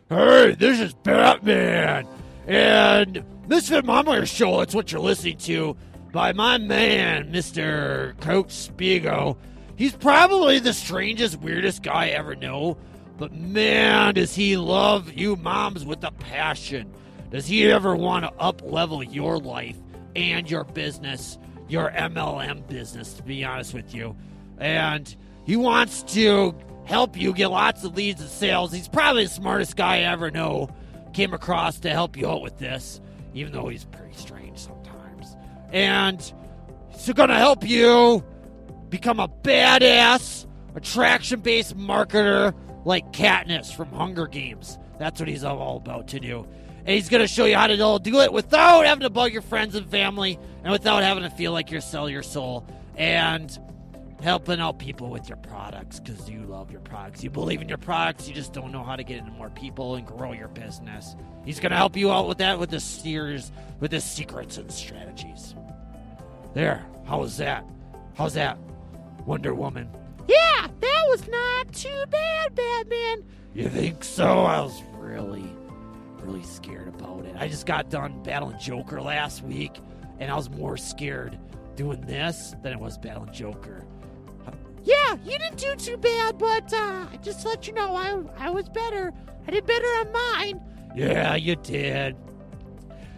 Hey, this is Batman, and Misfit Mama Show, that's what you're listening to, by my man, Mr. Coach Spiego. He's probably the strangest, weirdest guy I ever know, but man, does he love you moms with a passion. Does he ever want to up-level your life and your business, your MLM business, to be honest with you. And he wants to help you get lots of leads and sales. He's probably the smartest guy I ever know. Came across to help you out with this, even though he's pretty strange sometimes. And he's going to help you become a badass attraction-based marketer like Katniss from Hunger Games. That's what he's all about to do. And he's going to show you how to do it without having to bug your friends and family and without having to feel like you sell your soul. And helping out people with your products because you love your products. You believe in your products. You just don't know how to get into more people and grow your business. He's going to help you out with that, with the steers, with the secrets and strategies. There. How was that? How's that, Wonder Woman? Yeah, that was not too bad, Batman. You think so? I was really scared about it. I just got done battling Joker last week, and I was more scared doing this than it was battling Joker. Yeah, you didn't do too bad, but just to let you know, I was better. I did better on mine. Yeah, you did.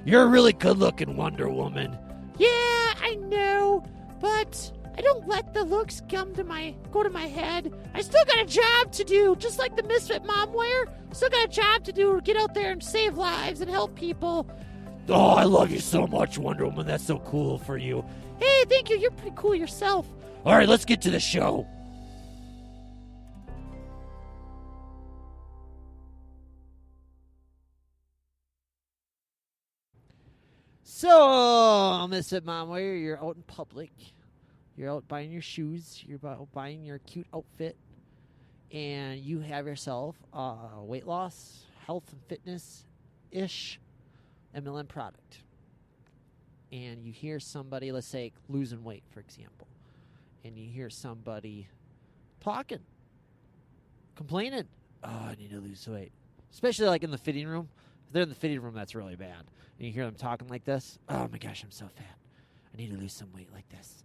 You're a really good-looking Wonder Woman. Yeah, I know, but I don't let the looks go to my head. I still got a job to do, just like the Misfit Mom wear. Still got a job to do to get out there and save lives and help people. Oh, I love you so much, Wonder Woman. That's so cool for you. Hey, thank you. You're pretty cool yourself. All right, let's get to the show. So, Misfit Mom Wear, you're out in public. You're out buying your shoes. You're out buying your cute outfit. And you have yourself a weight loss, health and fitness-ish MLM product. And you hear somebody, let's say, losing weight, for example. And you hear somebody talking, complaining, oh, I need to lose weight. Especially like in the fitting room. If they're in the fitting room, that's really bad. And you hear them talking like this, oh my gosh, I'm so fat. I need to lose some weight like this.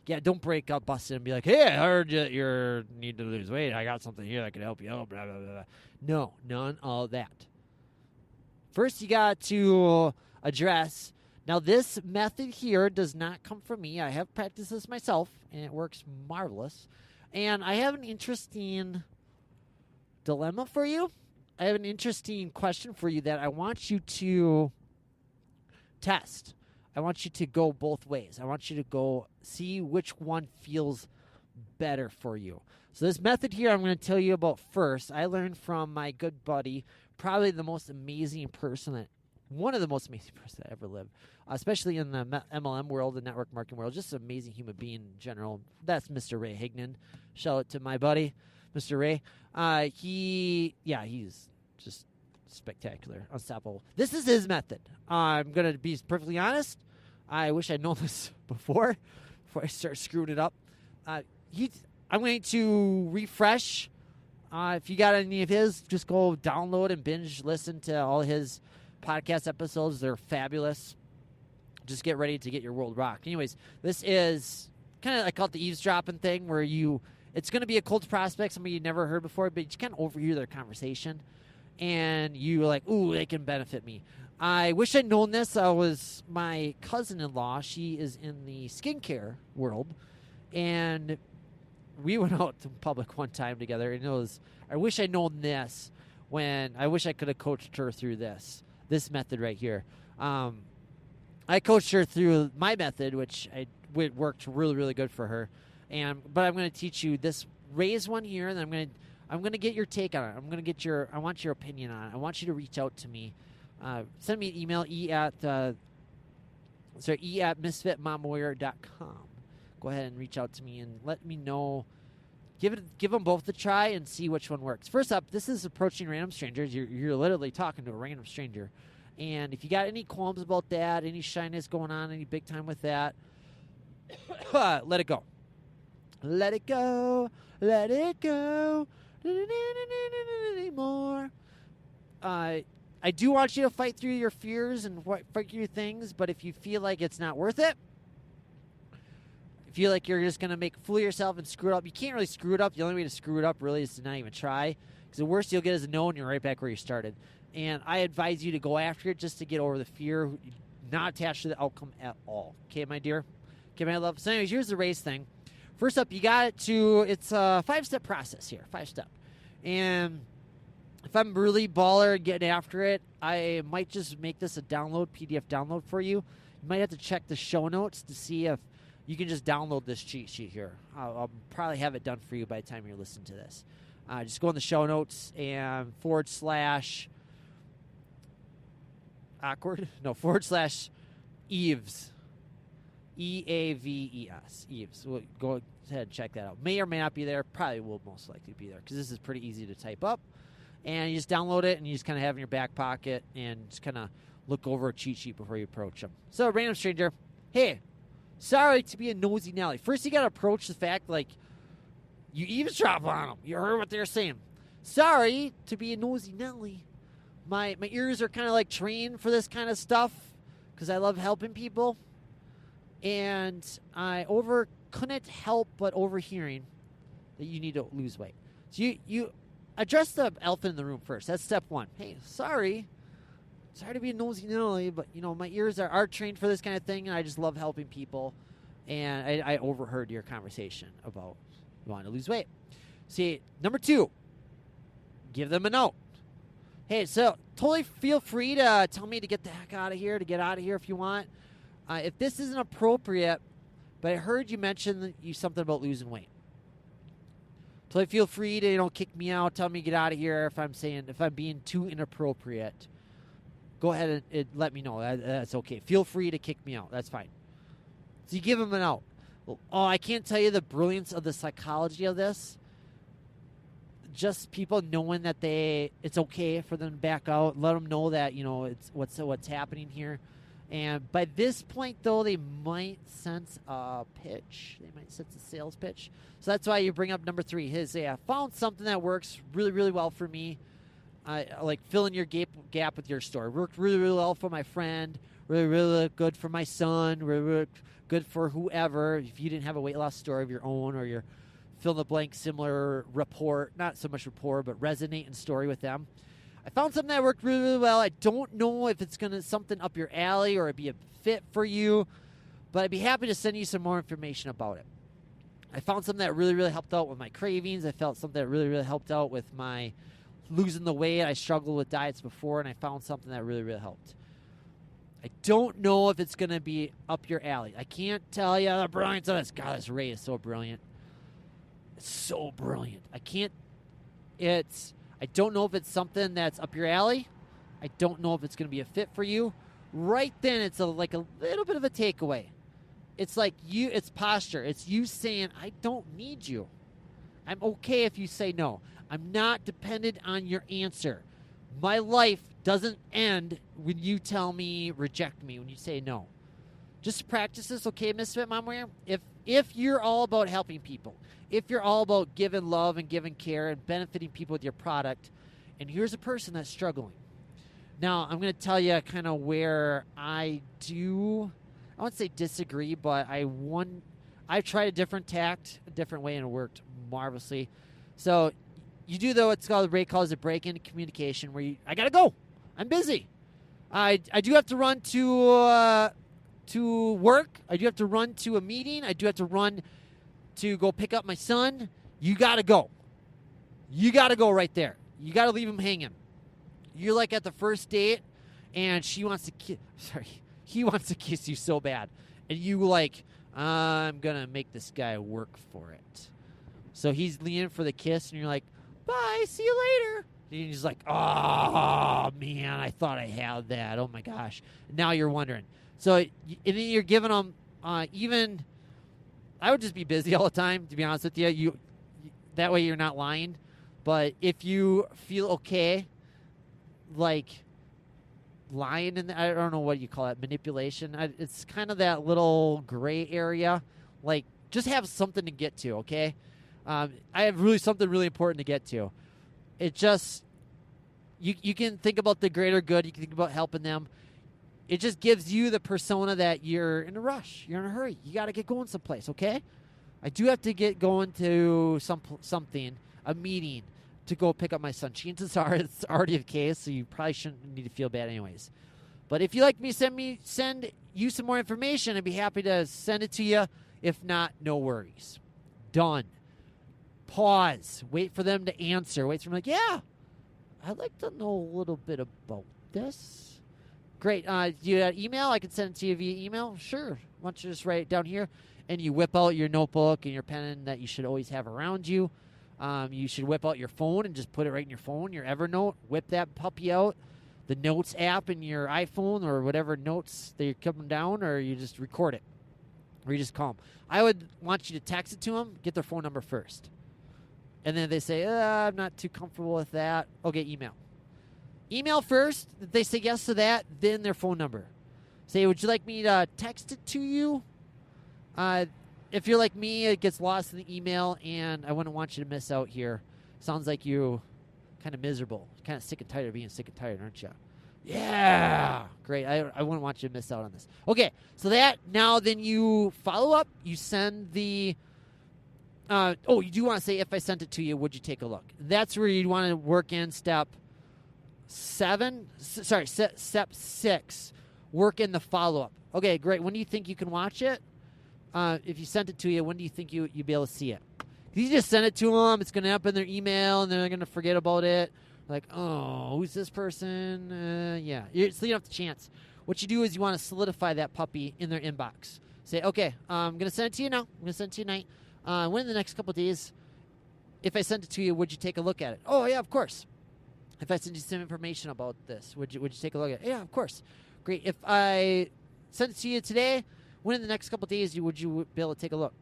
Yeah, don't break up, bust in, and be like, hey, I heard you need to lose weight. I got something here that can help you out, blah, blah, blah. No, none of that. First, you got to address. Now, this method here does not come from me. I have practiced this myself, and it works marvelous. And I have an interesting dilemma for you. I have an interesting question for you that I want you to test. I want you to go both ways. I want you to go see which one feels better for you. So this method here I'm going to tell you about first. I learned from my good buddy, probably the most amazing person one of the most amazing persons that ever lived, especially in the MLM world, the network marketing world, just an amazing human being in general. That's Mr. Ray Hignan. Shout out to my buddy, Mr. Ray. He's just spectacular, unstoppable. This is his method. I'm going to be perfectly honest. I wish I'd known this before I start screwing it up. I'm going to refresh. If you got any of his, just go download and binge listen to all his podcast episodes. They're fabulous. Just get ready to get your world rocked. Anyways, this is kind of, I call it the eavesdropping thing where it's going to be a cold prospect, somebody you never heard before, but you kind of overhear their conversation and you're like, ooh, they can benefit me. I wish I'd known this. My cousin-in-law. She is in the skincare world, and we went out in public one time together, and I wish I'd known this I wish I could have coached her through this method right here. I coached her through my method, which worked really, really good for her. But I'm going to teach you this raise one here, and I'm going to get your take on it. I want your opinion on it. I want you to reach out to me. Send me an email, e@misfitmomwarrior.com. Go ahead and reach out to me and let me know. Give them both a try and see which one works. First up, this is approaching random strangers. You're literally talking to a random stranger. And if you got any qualms about that, any shyness going on, any big time with that, let it go. Let it go. Let it go. Anymore. I do want you to fight through your fears and fight through things, but if you feel like it's not worth it, feel like you're just going to fool yourself and screw it up, you can't really screw it up. The only way to screw it up really is to not even try, because the worst you'll get is a no, and you're right back where you started. And I advise you to go after it just to get over the fear, not attached to the outcome at all. Okay, my dear? Okay, my love? So anyways, here's the race thing. First up, you got it to, it's a 5-step process here, 5-step. And if I'm really baller getting after it, I might just make this a PDF download for you. You might have to check the show notes to see if you can just download this cheat sheet here. I'll probably have it done for you by the time you're listening to this. Just go in the show notes and / Eaves. EAVES. Eaves. We'll go ahead and check that out. May or may not be there. Probably will most likely be there, because this is pretty easy to type up. And you just download it, and you just kind of have it in your back pocket and just kind of look over a cheat sheet before you approach them. So, random stranger, hey, sorry to be a nosy Nelly. First, you got to approach the fact, like, you eavesdrop on them. You heard what they're saying. Sorry to be a nosy Nelly. My ears are kind of like trained for this kind of stuff because I love helping people. And I couldn't help but overhearing that you need to lose weight. So you address the elephant in the room first. That's step one. Hey, sorry to be a nosy Nelly, but my ears are trained for this kind of thing, and I just love helping people. And I overheard your conversation about you wanting to lose weight. See, number 2, give them a note. Hey, so totally feel free to tell me to get the heck out of here, to get out of here if you want. If this isn't appropriate, but I heard you mention something about losing weight. Totally feel free to kick me out, tell me to get out of here if I'm being too inappropriate. Go ahead and let me know. That's okay. Feel free to kick me out. That's fine. So you give them an out. Oh, I can't tell you the brilliance of the psychology of this. Just people knowing that it's okay for them to back out. Let them know that it's what's happening here. And by this point, though, they might sense a pitch. They might sense a sales pitch. So that's why you bring up number 3. I found something that works really, really well for me. Like filling your gap with your story. Worked really, really well for my friend. Really, really good for my son. Really, really good for whoever. If you didn't have a weight loss story of your own, or your fill in the blank similar rapport, not so much rapport, but resonate in story with them. I found something that worked really, really well. I don't know if it's going to something up your alley or it'd be a fit for you, but I'd be happy to send you some more information about it. I found something that really, really helped out with my cravings. I felt something that really, really helped out with my losing the weight. I struggled with diets before, and I found something that really, really helped. I don't know if it's going to be up your alley. I can't tell you the brilliance of this. God, this Ray is so brilliant. It's so brilliant. I don't know if it's something that's up your alley. I don't know if it's going to be a fit for you. Right then, it's like a little bit of a takeaway. It's like it's posture. It's you saying, I don't need you. I'm okay if you say no. I'm not dependent on your answer. My life doesn't end when you tell me, reject me, when you say no. Just practice this, okay, Misfit Momware? If you're all about helping people, if you're all about giving love and giving care and benefiting people with your product, and here's a person that's struggling. Now, I'm going to tell you kind of where I won't say disagree, but I've tried a different tact, a different way, and it worked marvelously. So you do, though, Ray calls it break into communication, where I got to go. I'm busy. I do have to run to work. I do have to run to a meeting. I do have to run to go pick up my son. You got to go. You got to go right there. You got to leave him hanging. You're like at the first date, and he wants to kiss you so bad. And you like, I'm going to make this guy work for it. So he's leaning for the kiss, and you're like, bye, see you later. And he's like, oh, man, I thought I had that. Oh, my gosh. Now you're wondering. So, and then you're giving them even, I would just be busy all the time, to be honest with you. That way you're not lying. But if you feel okay, like lying, and I don't know what you call it, manipulation. It's kind of that little gray area. Like, just have something to get to, okay? I have something really important to get to. It just, you can think about the greater good. You can think about helping them. It just gives you the persona that you're in a rush. You're in a hurry. You got to get going someplace, okay? I do have to get going to something, a meeting, to go pick up my son. Chances are it's already the case, so you probably shouldn't need to feel bad anyways. But if you'd like me to send you some more information, I'd be happy to send it to you. If not, no worries. Done. Pause. Wait for them to answer. Wait for them like, yeah, I'd like to know a little bit about this. Great. Do you have email? I can send it to you via email. Sure. Why don't you just write it down here? And you whip out your notebook and your pen that you should always have around you. You should whip out your phone and just put it right in your phone, your Evernote. Whip that puppy out. The Notes app in your iPhone or whatever notes they're coming down, or you just record it. Or you just call them. I would want you to text it to them. Get their phone number first. And then if they say, I'm not too comfortable with that, okay, email. Email first. If they say yes to that, then their phone number. Say, would you like me to text it to you? If you're like me, it gets lost in the email, and I wouldn't want you to miss out here. Sounds like you kind of miserable. Kind of sick and tired of being sick and tired, aren't you? Yeah. Great. I wouldn't want you to miss out on this. Okay, so now then you follow up. You send the... you do want to say, if I sent it to you, would you take a look? That's where you want to work in step 6. Work in the follow-up. Okay, great. When do you think you can watch it? If you sent it to you, when do you think you'd be able to see it? You just send it to them. It's going to end up in their email, and they're going to forget about it. Like, oh, who's this person? So you don't have the chance. What you do is you want to solidify that puppy in their inbox. Say, okay, I'm going to send it to you now. I'm going to send it to you tonight. When in the next couple of days, if I sent it to you, would you take a look at it? Oh, yeah, of course. If I send you some information about this, would you take a look at it? Yeah, of course. Great. If I sent it to you today, when in the next couple of days would you be able to take a look?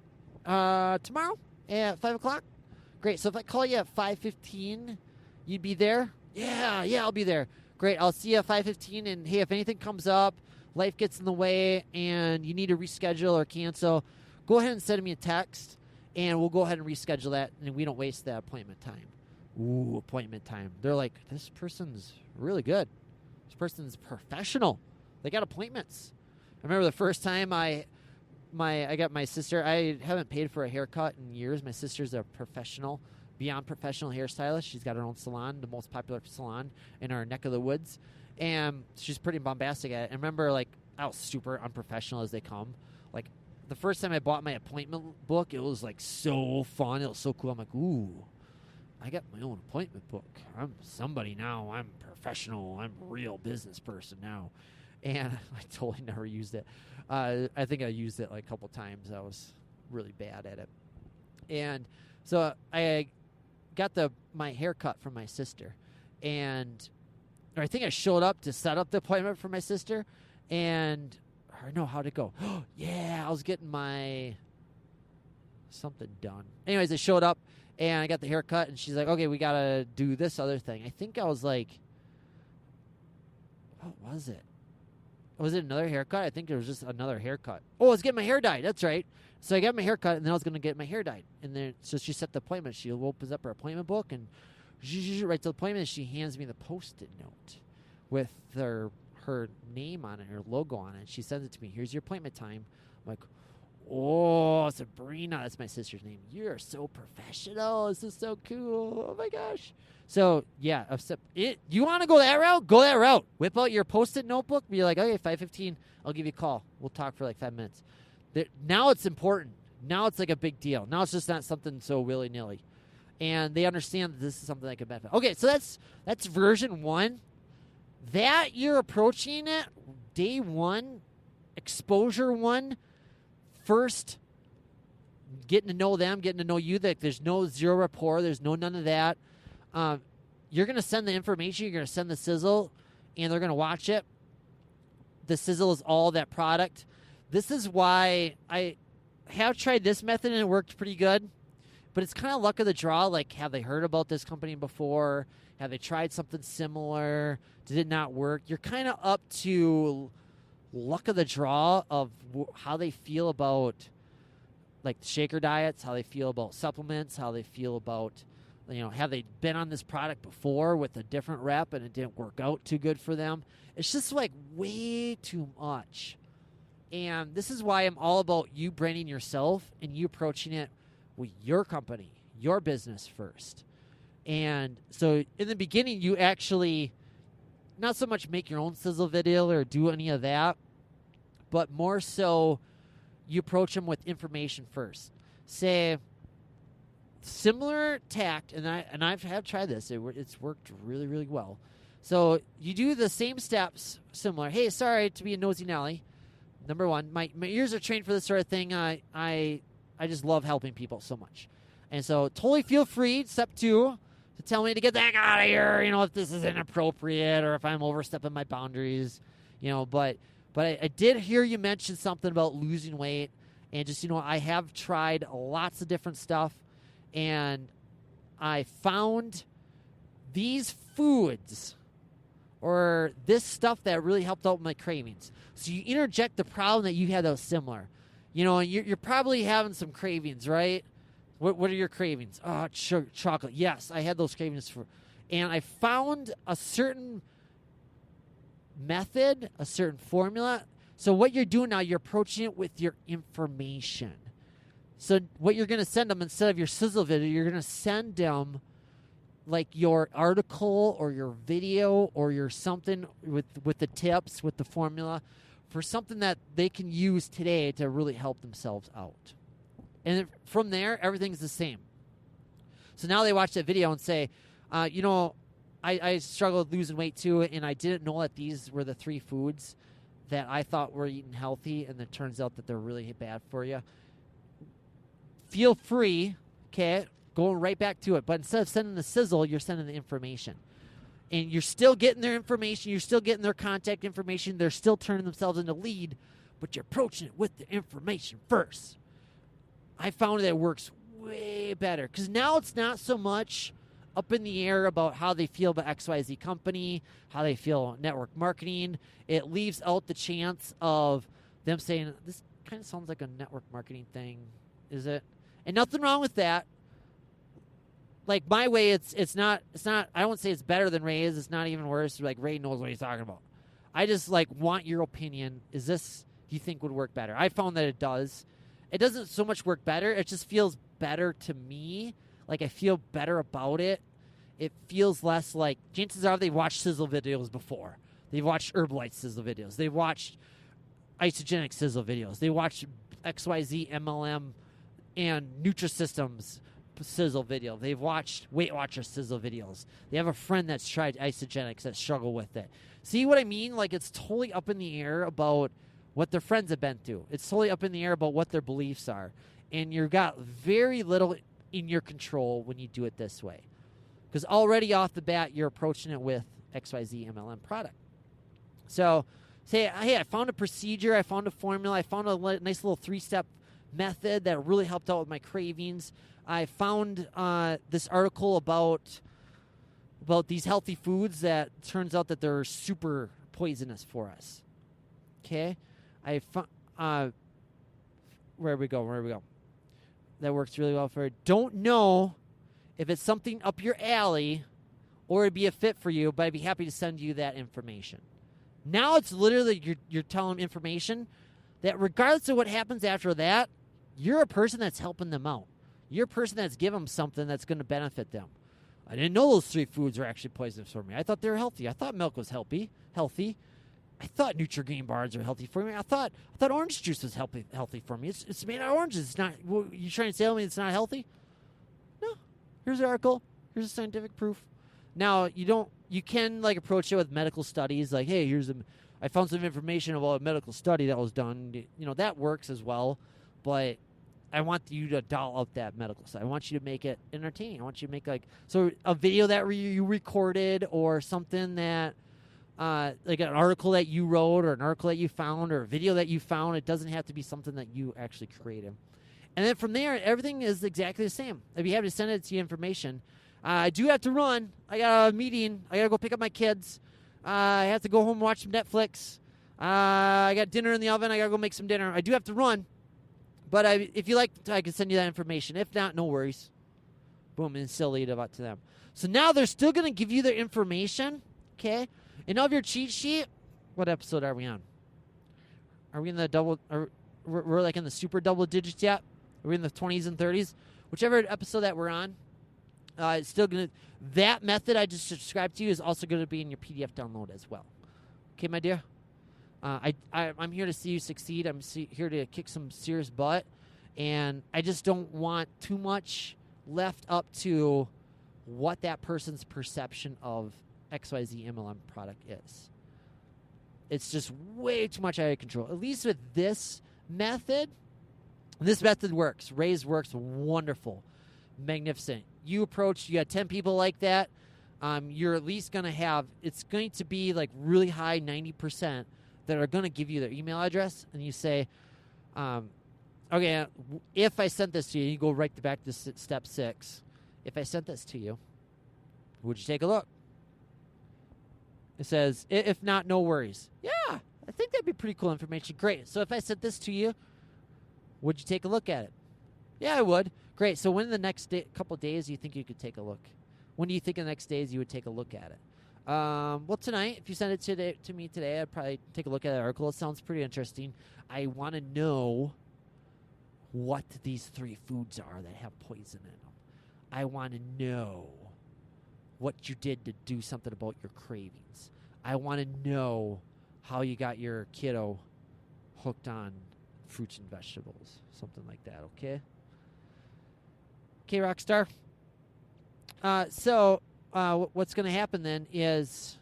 Tomorrow at 5 o'clock? Great. So if I call you at 5:15, you'd be there? Yeah, I'll be there. Great. I'll see you at 5:15, and hey, if anything comes up, life gets in the way, and you need to reschedule or cancel, go ahead and send me a text, and we'll go ahead and reschedule that, and we don't waste that appointment time. Ooh, appointment time. They're like, this person's really good. This person's professional. They got appointments. I remember the first time I got my sister. I haven't paid for a haircut in years. My sister's a professional, beyond professional hairstylist. She's got her own salon, the most popular salon in our neck of the woods, and she's pretty bombastic at it. I remember, like, I was super unprofessional as they come. Like, the first time I bought my appointment book, it was, like, so fun. It was so cool. I'm like, ooh, I got my own appointment book. I'm somebody now. I'm professional. I'm a real business person now. And I totally never used it. I think I used it like a couple times. I was really bad at it. And so I got my haircut from my sister. And I think I showed up to set up the appointment for my sister. And I don't know how to go. Yeah, I was getting my something done. Anyways, I showed up. And I got the haircut. And she's like, okay, we got to do this other thing. I think I was like, what was it? Was it another haircut? I think it was just another haircut. Oh, I was getting my hair dyed. That's right. So I got my haircut, and then I was going to get my hair dyed. And then, so she set the appointment. She opens up her appointment book, and right to the appointment, and she hands me the Post-it note with her name on it, her logo on it. She sends it to me. Here's your appointment time. I'm like, oh, Sabrina. That's my sister's name. You're so professional. This is so cool. Oh, my gosh. So, yeah, you want to go that route? Go that route. Whip out your Post-it notebook. Be like, okay, 5:15, I'll give you a call. We'll talk for like 5 minutes. Now it's important. Now it's like a big deal. Now it's just not something so willy-nilly. And they understand that this is something that can benefit. Okay, so that's version 1. That you're approaching it, day 1, exposure 1, first getting to know them, getting to know you. That there's no zero rapport. There's none of that. You're going to send the information. You're going to send the sizzle, and they're going to watch it. The sizzle is all that product. This is why I have tried this method, and it worked pretty good. But it's kind of luck of the draw. Like, have they heard about this company before? Have they tried something similar? Did it not work? You're kind of up to luck of the draw of how they feel about, like, shaker diets, how they feel about supplements, how they feel about Have they been on this product before with a different rep and it didn't work out too good for them? It's just like way too much. And this is why I'm all about you branding yourself and you approaching it with your company, your business first. And so in the beginning, you actually not so much make your own sizzle video or do any of that, but more so you approach them with information first. Say, similar tact, and I have tried this. It's worked really, really well. So you do the same steps, similar. Hey, sorry to be a nosy Nelly. Number one, my ears are trained for this sort of thing. I just love helping people so much. And so totally feel free, step 2, to tell me to get the heck out of here, if this is inappropriate or if I'm overstepping my boundaries, But I did hear you mention something about losing weight. And just, I have tried lots of different stuff. And I found these foods or this stuff that really helped out with my cravings. So you interject the problem that you had that was similar. And you're probably having some cravings, right? What are your cravings? Oh, chocolate. Yes, I had those cravings and I found a certain method, a certain formula. So what you're doing now, you're approaching it with your information. So what you're going to send them, instead of your sizzle video, you're going to send them like your article or your video or your something with the tips, with the formula for something that they can use today to really help themselves out. And from there, everything's the same. So now they watch that video and say, I struggled with losing weight too, and I didn't know that these were the 3 foods that I thought were eating healthy, and it turns out that they're really bad for you. Feel free, okay, going right back to it. But instead of sending the sizzle, you're sending the information. And you're still getting their information. You're still getting their contact information. They're still turning themselves into lead, but you're approaching it with the information first. I found that it works way better because now it's not so much up in the air about how they feel about XYZ company, how they feel network marketing. It leaves out the chance of them saying, this kind of sounds like a network marketing thing, is it? And nothing wrong with that. Like my way, it's not. I won't say it's better than Ray's. It's not even worse. Like Ray knows what he's talking about. I just want your opinion. Is this, do you think would work better? I found that it does. It doesn't so much work better. It just feels better to me. Like I feel better about it. It feels less like, chances are they've watched sizzle videos before. They've watched Herbalife sizzle videos. They've watched isogenic sizzle videos. They watched XYZ MLM and Nutrisystems sizzle video. They've watched Weight Watchers sizzle videos. They have a friend that's tried isogenics that struggle with it. See what I mean? Like it's totally up in the air about what their friends have been through. It's totally up in the air about what their beliefs are. And you've got very little in your control when you do it this way. Because already off the bat, you're approaching it with XYZ MLM product. So say, hey, I found a procedure, I found a formula, I found a nice little 3-step method that really helped out with my cravings. I found this article about these healthy foods that turns out that they're super poisonous for us. Okay? I found, where we go? That works really well for it. Don't know if it's something up your alley or it'd be a fit for you, but I'd be happy to send you that information. Now it's literally you're telling them information that regardless of what happens after that, you're a person that's helping them out. You're a person that's giving them something that's going to benefit them. I didn't know those 3 foods were actually poisonous for me. I thought they were healthy. I thought milk was healthy. I thought Nutri-Grain bars are healthy for me. I thought orange juice was healthy for me. It's made out of oranges. It's not. You trying to tell me it's not healthy? No. Here's the article. Here's the scientific proof. Now you can approach it with medical studies. Like, hey, I found some information about a medical study that was done. That works as well. But I want you to doll out that medical study. I want you to make it entertaining. I want you to make a video that you recorded or something that. Like an article that you wrote or an article that you found or a video that you found. It doesn't have to be something that you actually created. And then from there, everything is exactly the same. I'd be happy to send it to you information. I do have to run. I got a meeting. I got to go pick up my kids. I have to go home and watch some Netflix. I got dinner in the oven. I got to go make some dinner. I do have to run. But if you like, I can send you that information. If not, no worries. Boom, and still lead it to them. So now they're still going to give you their information, okay? And of your cheat sheet, what episode are we on? Are we in the double? We're like in the super double digits yet? Are we in the 20s and 30s? Whichever episode that we're on, it's still going to. That method I just described to you is also going to be in your PDF download as well. Okay, my dear? I'm here to see you succeed. I'm here to kick some serious butt. And I just don't want too much left up to what that person's perception of XYZ MLM product is. It's just way too much out of control. At least with this method works. Raise works wonderful. Magnificent. You got 10 people like that. You're at least going to have, it's going to be like really high, 90%, that are going to give you their email address. And you say, okay, if I sent this to you, you go right back to step 6. If I sent this to you, would you take a look? It says, if not, no worries. Yeah, I think that'd be pretty cool information. Great. So if I sent this to you, would you take a look at it? Yeah, I would. Great. So when in the next couple days do you think you could take a look? When do you think in the next days you would take a look at it? Well, tonight, if you send it to me today, I'd probably take a look at the article. It sounds pretty interesting. I want to know what these 3 foods are that have poison in them. I want to know what you did to do something about your cravings. I want to know how you got your kiddo hooked on fruits and vegetables. Something like that, okay? Okay, Rockstar. So what's going to happen then is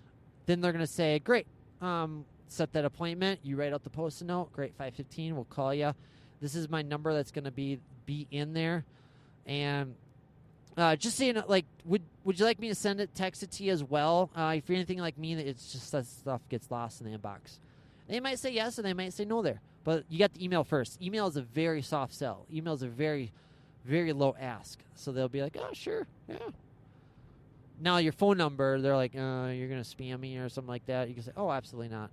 then they're going to say, great, set that appointment. You write out the Post-it note. Great, 5:15, we'll call you. This is my number that's going to be in there. And just so you know, like, would you like me to text it to you as well? If you're anything like me, it's just that stuff gets lost in the inbox. They might say yes, or they might say no there. But you got the email first. Email is a very soft sell. Emails are very, very low ask. So they'll be like, oh, sure, yeah. Now your phone number, they're like, you're going to spam me or something like that. You can say, oh, absolutely not.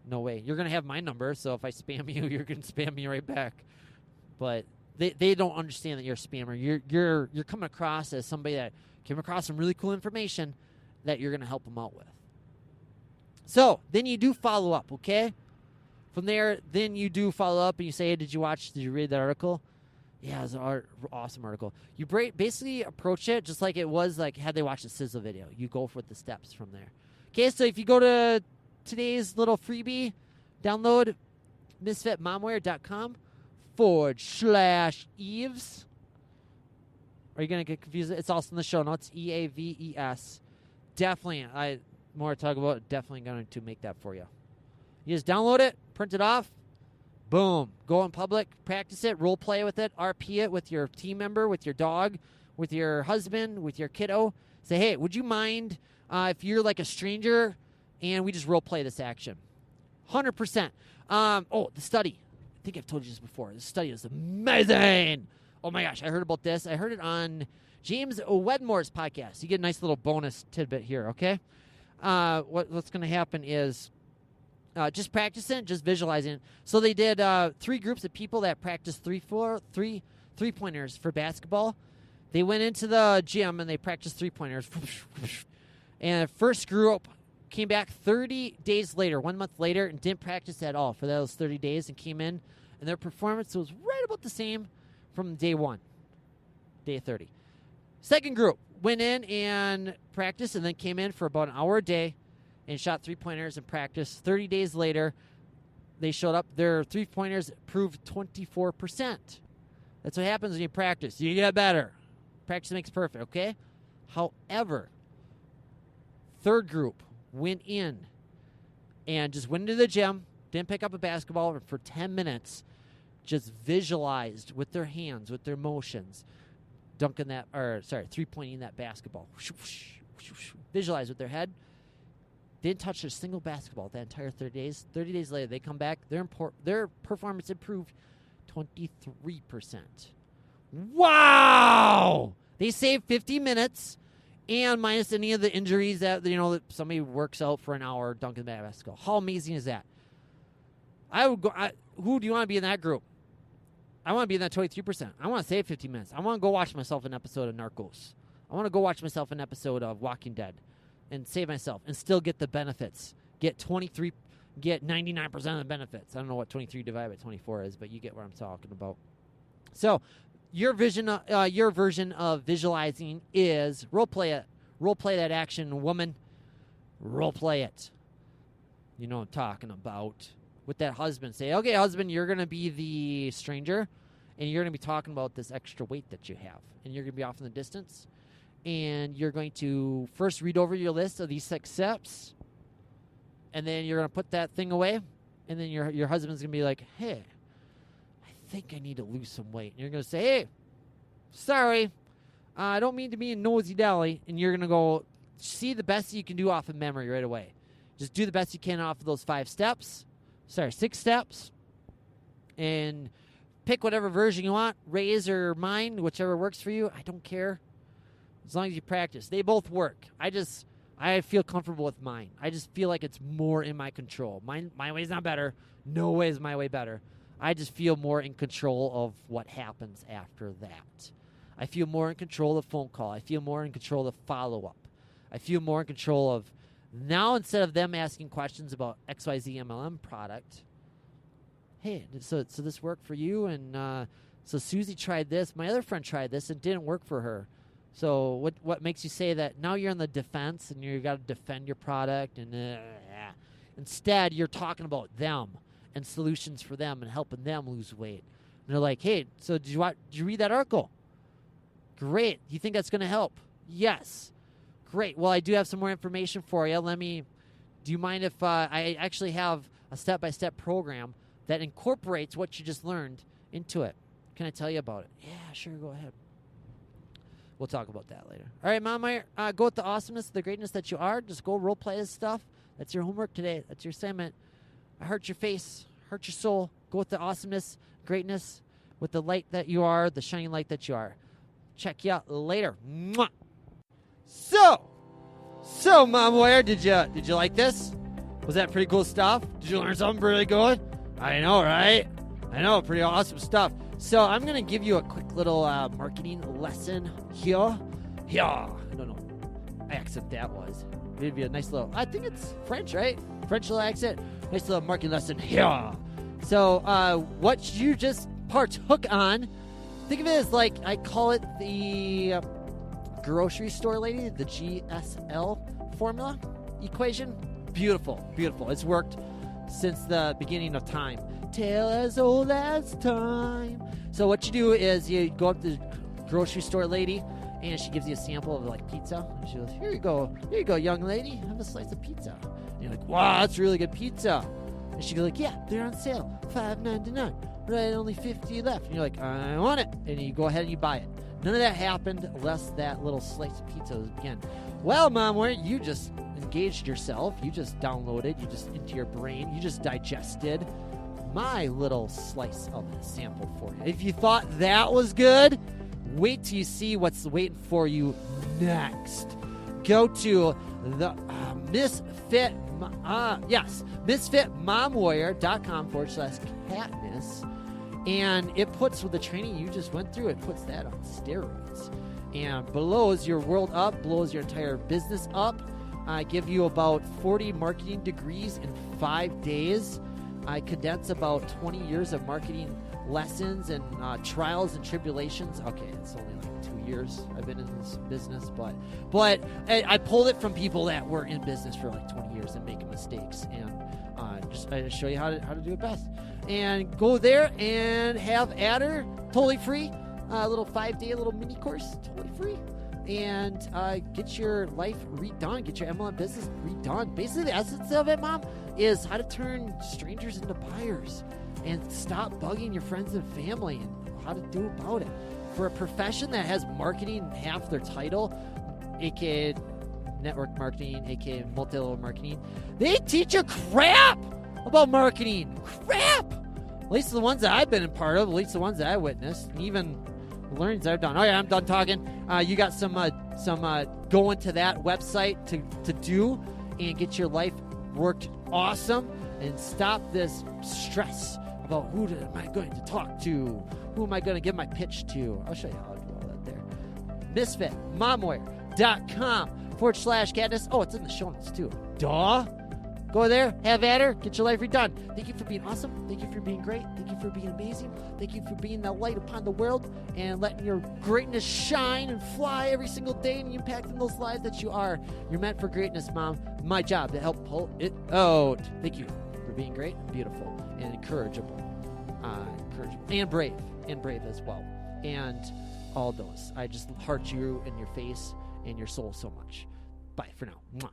No way. You're going to have my number, so if I spam you, you're going to spam me right back. But they don't understand that you're a spammer. You're coming across as somebody that came across some really cool information that you're going to help them out with. So then you do follow up, okay? From there, then you do follow up and you say, hey, did you read that article? Yeah, it was an awesome article. You basically approach it just like it was like had they watched the Sizzle video. You go for the steps from there. Okay, so if you go to today's little freebie, download misfitmomware.com/Eaves. Are you going to get confused? It's also in the show notes, EAVES. Definitely, more to talk about, definitely going to make that for you. You just download it, print it off, boom. Go in public, practice it, role play with it, RP it with your team member, with your dog, with your husband, with your kiddo. Say, hey, would you mind if you're like a stranger and we just role play this action? 100%. The study. I think I've told you this before. This study is amazing. Oh my gosh, I heard about this. I heard it on James Wedmore's podcast. You get a nice little bonus tidbit here, okay? What's going to happen is just practicing it, just visualizing it. So they did 3 groups of people that practiced three-pointers for basketball. They went into the gym and they practiced three-pointers. And the first group came back 30 days later, 1 month later, and didn't practice at all for those 30 days and came in. And their performance was right about the same from day 1, day 30. Second group went in and practiced and then came in for about an hour a day and shot three-pointers and practiced. 30 days later, they showed up. Their three-pointers proved 24%. That's what happens when you practice. You get better. Practice makes perfect, okay? However, third group went in and just went into the gym, didn't pick up a basketball for 10 minutes, just visualized with their hands, with their motions, three-pointing that basketball. Visualized with their head. Didn't touch a single basketball that entire 30 days. 30 days later, they come back. Their performance improved 23%. Wow! They saved 50 minutes and minus any of the injuries that somebody works out for an hour dunking the basketball. How amazing is that? I would go. Who do you want to be in that group? I want to be in that 23%. I want to save 15 minutes. I want to go watch myself an episode of Narcos. I want to go watch myself an episode of Walking Dead and save myself and still get the benefits. Get 99% of the benefits. I don't know what 23 divided by 24 is, but you get what I'm talking about. So your version of visualizing is role play it. Role play that action, woman. Role play it. You know what I'm talking about. With that husband, say, okay, husband, you're going to be the stranger, and you're going to be talking about this extra weight that you have, and you're going to be off in the distance, and you're going to first read over your list of these 6 steps, and then you're going to put that thing away, and then your husband's going to be like, hey, I think I need to lose some weight. And you're going to say, hey, sorry, I don't mean to be a nosy dally, and you're going to go see the best you can do off of memory right away. Just do the best you can off of those 6 steps, and pick whatever version you want, Ray's or mine, whichever works for you. I don't care. As long as you practice. They both work. I feel comfortable with mine. I just feel like it's more in my control. My way's not better. No way is my way better. I just feel more in control of what happens after that. I feel more in control of the phone call. I feel more in control of the follow-up. I feel more in control of now, instead of them asking questions about XYZ MLM product, hey, so this worked for you? And so Susie tried this. My other friend tried this and didn't work for her. So what makes you say that now you're on the defense and you got to defend your product? And instead, you're talking about them and solutions for them and helping them lose weight. And they're like, hey, so did you read that article? Great. You think that's going to help? Yes. Great. Well, I do have some more information for you. Do you mind if I actually have a step-by-step program that incorporates what you just learned into it? Can I tell you about it? Yeah, sure. Go ahead. We'll talk about that later. All right, Mom Meyer, go with the awesomeness, the greatness that you are. Just go role play this stuff. That's your homework today. That's your assignment. I hurt your face, hurt your soul. Go with the awesomeness, greatness, with the light that you are, the shining light that you are. Check you out later. Mwah! So, Mom Warrior, did you like this? Was that pretty cool stuff? Did you learn something really good? I know, right? I know, pretty awesome stuff. So I'm going to give you a quick little marketing lesson here. I don't know what accent that was. It'd be a nice little, I think it's French, right? French little accent. Nice little marketing lesson here. So what you just partook on, think of it as like, I call it the grocery store lady, the GSL formula equation. Beautiful. It's worked since the beginning of time. Tale as old as time. So what you do is you go up to the grocery store lady, and she gives you a sample of like pizza. And she goes, here you go, young lady, have a slice of pizza. And you're like, wow, that's really good pizza. And she goes like, yeah, they're on sale, $5.99, right? Only 50 left. And you're like, I want it. And you go ahead and you buy it. None of that happened unless that little slice of pizza was again. Well, Mom, where you just engaged yourself, you just downloaded, you just into your brain, you just digested my little slice of the sample for you. If you thought that was good, wait till you see what's waiting for you next. Go to the misfitmomwarrior.com/Katniss, and it puts with the training you just went through, it puts that on steroids and blows your world up, blows your entire business up. I give you about 40 marketing degrees in 5 days. I condense about 20 years of marketing lessons and trials and tribulations. Okay, it's only like 2 years I've been in this business, but I pulled it from people that were in business for like 20 years and making mistakes, and I show you how to do it best. And go there and have Adder totally free, a little 5-day little mini course totally free. And get your life redone, get your MLM business redone. Basically, the essence of it, Mom, is how to turn strangers into buyers and stop bugging your friends and family and how to do about it. For a profession that has marketing half their title, aka network marketing, aka multi-level marketing, they teach you crap about marketing. Crap! At least the ones that I've been a part of, at least the ones that I witnessed, and even the learnings that I've done. Oh yeah, I'm done talking. You got some going to that website to do and get your life worked awesome and stop this stress about who am I going to talk to, who am I going to give my pitch to. I'll show you how to do all that there. misfitmomwear.com/Katniss. Oh, it's in the show notes too. Duh. Go there, have at her, get your life redone. Thank you for being awesome. Thank you for being great. Thank you for being amazing. Thank you for being that light upon the world and letting your greatness shine and fly every single day and impacting those lives that you are. You're meant for greatness, Mom. My job to help pull it out. Thank you for being great and beautiful and encourageable. And brave as well. And all those. I just heart you in your face and your soul so much. Bye for now. Mwah.